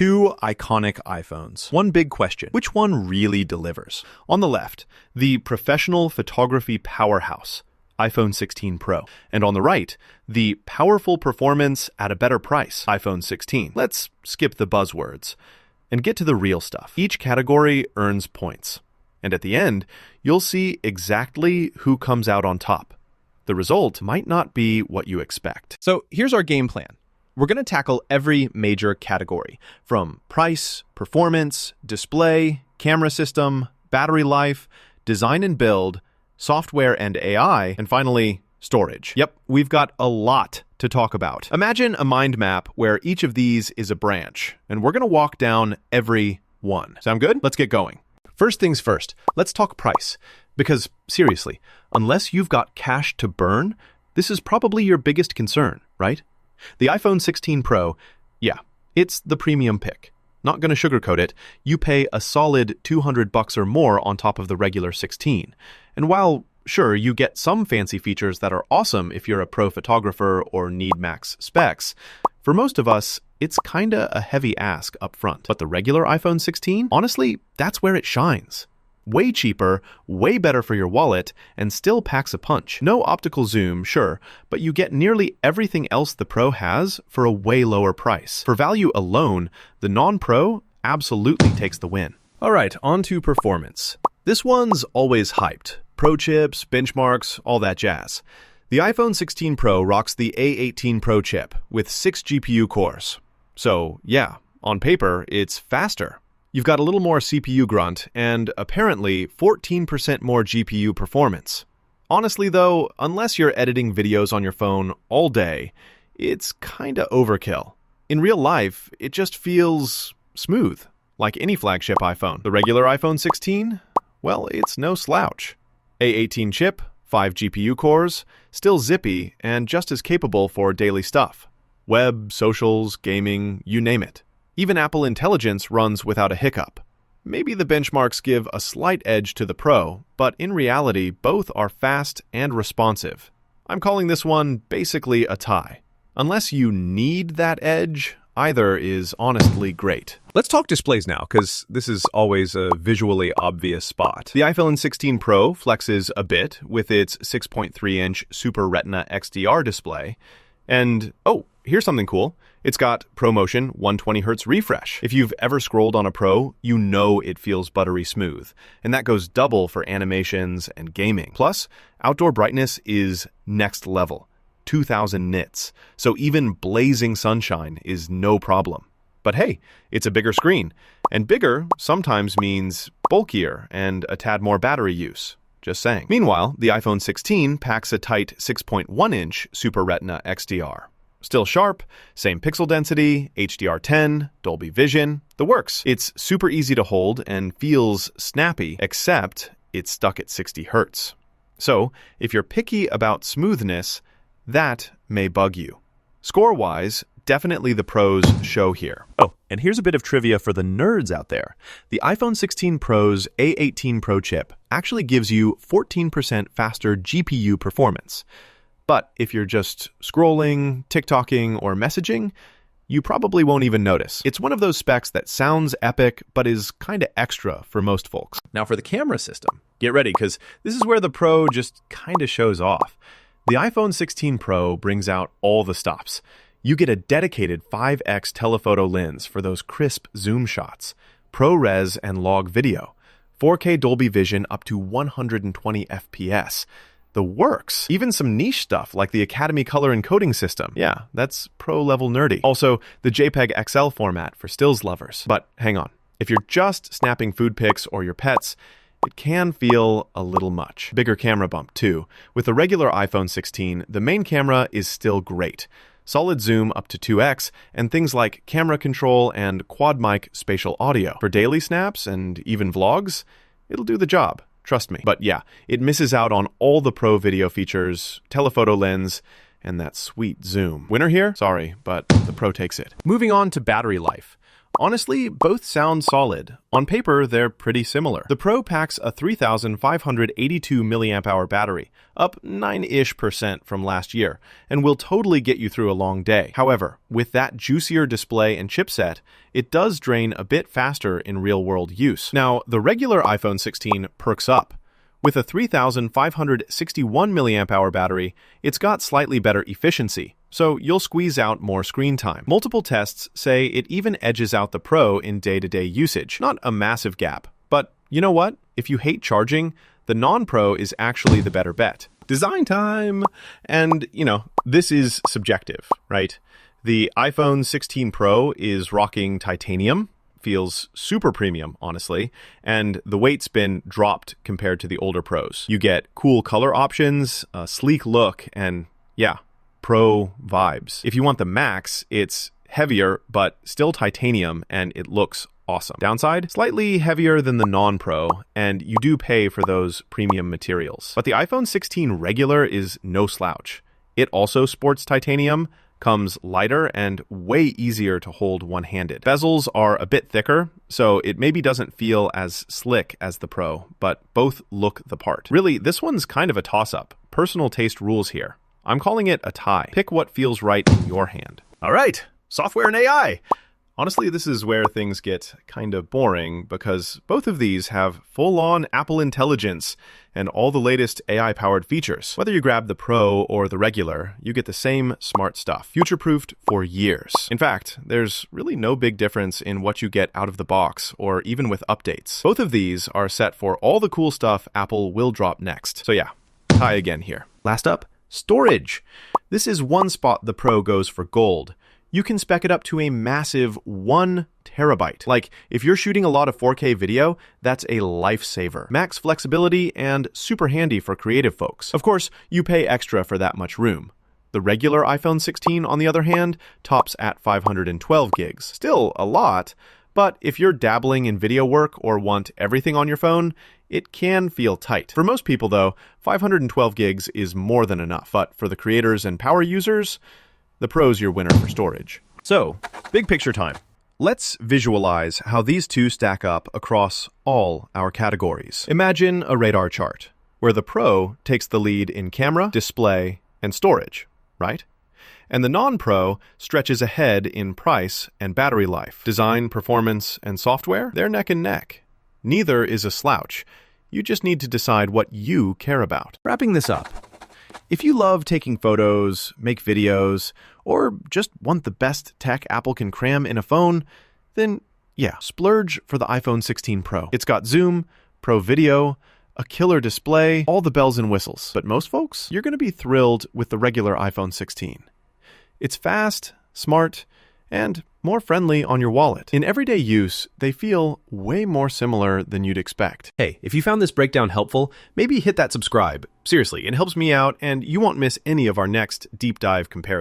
Two iconic iPhones. One big question: which one really delivers? On the left, the professional photography powerhouse, iPhone 16 Pro. And on the right, the powerful performance at a better price, iPhone 16. Let's skip the buzzwords and get to the real stuff. Each category earns points. And at the end, you'll see exactly who comes out on top. The result might not be what you expect. So here's our game plan. We're going to tackle every major category, from price, performance, display, camera system, battery life, design and build, software and AI, and finally, storage. Yep, we've got a lot to talk about. Imagine a mind map where each of these is a branch, and we're going to walk down every one. Sound good? Let's get going. First things first, let's talk price. Because seriously, unless you've got cash to burn, this is probably your biggest concern, right? The iPhone 16 Pro, yeah, it's the premium pick. Not going to sugarcoat it, you pay a solid $200 or more on top of the regular 16. And while, sure, you get some fancy features that are awesome if you're a pro photographer or need max specs, for most of us, it's kinda a heavy ask up front. But the regular iPhone 16, honestly, that's where it shines. Way cheaper, way better for your wallet, and still packs a punch. No optical zoom, sure, but you get nearly everything else the Pro has for a way lower price. For value alone, the non-Pro absolutely takes the win. All right, on to performance. This one's always hyped. Pro chips, benchmarks, all that jazz. The iPhone 16 Pro rocks the A18 Pro chip with 6 GPU cores. So, yeah, on paper, it's faster. You've got a little more CPU grunt, and apparently 14% more GPU performance. Honestly though, unless you're editing videos on your phone all day, it's kinda overkill. In real life, it just feels smooth, like any flagship iPhone. The regular iPhone 16? Well, it's no slouch. A18 chip, 5 GPU cores, still zippy, and just as capable for daily stuff. Web, socials, gaming, you name it. Even Apple Intelligence runs without a hiccup. Maybe the benchmarks give a slight edge to the Pro, but in reality, both are fast and responsive. I'm calling this one basically a tie. Unless you need that edge, either is honestly great. Let's talk displays now, because this is always a visually obvious spot. The iPhone 16 Pro flexes a bit with its 6.3-inch Super Retina XDR display. And, oh, here's something cool. It's got ProMotion 120Hz refresh. If you've ever scrolled on a Pro, you know it feels buttery smooth. And that goes double for animations and gaming. Plus, outdoor brightness is next level, 2000 nits. So even blazing sunshine is no problem. But hey, it's a bigger screen. And bigger sometimes means bulkier and a tad more battery use. Just saying. Meanwhile, the iPhone 16 packs a tight 6.1-inch Super Retina XDR. Still sharp, same pixel density, HDR10, Dolby Vision, the works. It's super easy to hold and feels snappy, except it's stuck at 60 Hz. So, if you're picky about smoothness, that may bug you. Score-wise, definitely the Pro's show here. Oh, and here's a bit of trivia for the nerds out there. The iPhone 16 Pro's A18 Pro chip actually gives you 14% faster GPU performance. But if you're just scrolling, TikToking, or messaging, you probably won't even notice. It's one of those specs that sounds epic, but is kinda extra for most folks. Now for the camera system, get ready, because this is where the Pro just kinda shows off. The iPhone 16 Pro brings out all the stops. You get a dedicated 5x telephoto lens for those crisp zoom shots, ProRes and log video, 4K Dolby Vision up to 120 FPS, the works. Even some niche stuff like the Academy color encoding system. Yeah, that's pro-level nerdy. Also, the JPEG XL format for stills lovers. But hang on. If you're just snapping food pics or your pets, it can feel a little much. Bigger camera bump, too. With the regular iPhone 16, the main camera is still great. Solid zoom up to 2x, and things like camera control and quad mic spatial audio. For daily snaps and even vlogs, it'll do the job. Trust me. But yeah, it misses out on all the Pro video features, telephoto lens, and that sweet zoom. Winner here? Sorry, but the Pro takes it. Moving on to battery life. Honestly, both sound solid. On paper, they're pretty similar. The Pro packs a 3,582 milliamp hour battery, up 9-ish% from last year, and will totally get you through a long day. However, with that juicier display and chipset, it does drain a bit faster in real-world use. Now, the regular iPhone 16 perks up. With a 3,561 milliamp hour battery, it's got slightly better efficiency, so you'll squeeze out more screen time. Multiple tests say it even edges out the Pro in day-to-day usage. Not a massive gap, but you know what? If you hate charging, the non-Pro is actually the better bet. Design time! And, this is subjective, right? The iPhone 16 Pro is rocking titanium. Feels super premium, honestly, and the weight's been dropped compared to the older Pros. You get cool color options, a sleek look, and Pro vibes. If you want the Max, it's heavier, but still titanium, and it looks awesome. Downside, slightly heavier than the non-Pro, and you do pay for those premium materials. But the iPhone 16 regular is no slouch. It also sports titanium, comes lighter and way easier to hold one-handed. Bezels are a bit thicker, so it maybe doesn't feel as slick as the Pro, but both look the part. Really, this one's kind of a toss-up. Personal taste rules here. I'm calling it a tie. Pick what feels right in your hand. All right, software and AI. Honestly, this is where things get kind of boring because both of these have full-on Apple Intelligence and all the latest AI-powered features. Whether you grab the Pro or the regular, you get the same smart stuff, future-proofed for years. In fact, there's really no big difference in what you get out of the box or even with updates. Both of these are set for all the cool stuff Apple will drop next. So tie again here. Last up, storage. This is one spot the Pro goes for gold. You can spec it up to a massive 1 terabyte. Like, if you're shooting a lot of 4K video, that's a lifesaver. Max flexibility and super handy for creative folks. Of course, you pay extra for that much room. The regular iPhone 16, on the other hand, tops at 512 gigs. Still a lot, but if you're dabbling in video work or want everything on your phone, it can feel tight. For most people, though, 512 gigs is more than enough. But for the creators and power users, the Pro's your winner for storage. So, big picture time. Let's visualize how these two stack up across all our categories. Imagine a radar chart, where the Pro takes the lead in camera, display, and storage, right? And the non-Pro stretches ahead in price and battery life. Design, performance, and software, they're neck and neck. Neither is a slouch. You just need to decide what you care about. Wrapping this up. If you love taking photos, make videos, or just want the best tech Apple can cram in a phone, then splurge for the iPhone 16 Pro. It's got Zoom, Pro Video, a killer display, all the bells and whistles. But most folks, you're going to be thrilled with the regular iPhone 16. It's fast, smart, and more friendly on your wallet. In everyday use, they feel way more similar than you'd expect. Hey, if you found this breakdown helpful, maybe hit that subscribe. Seriously, it helps me out, and you won't miss any of our next deep dive comparisons.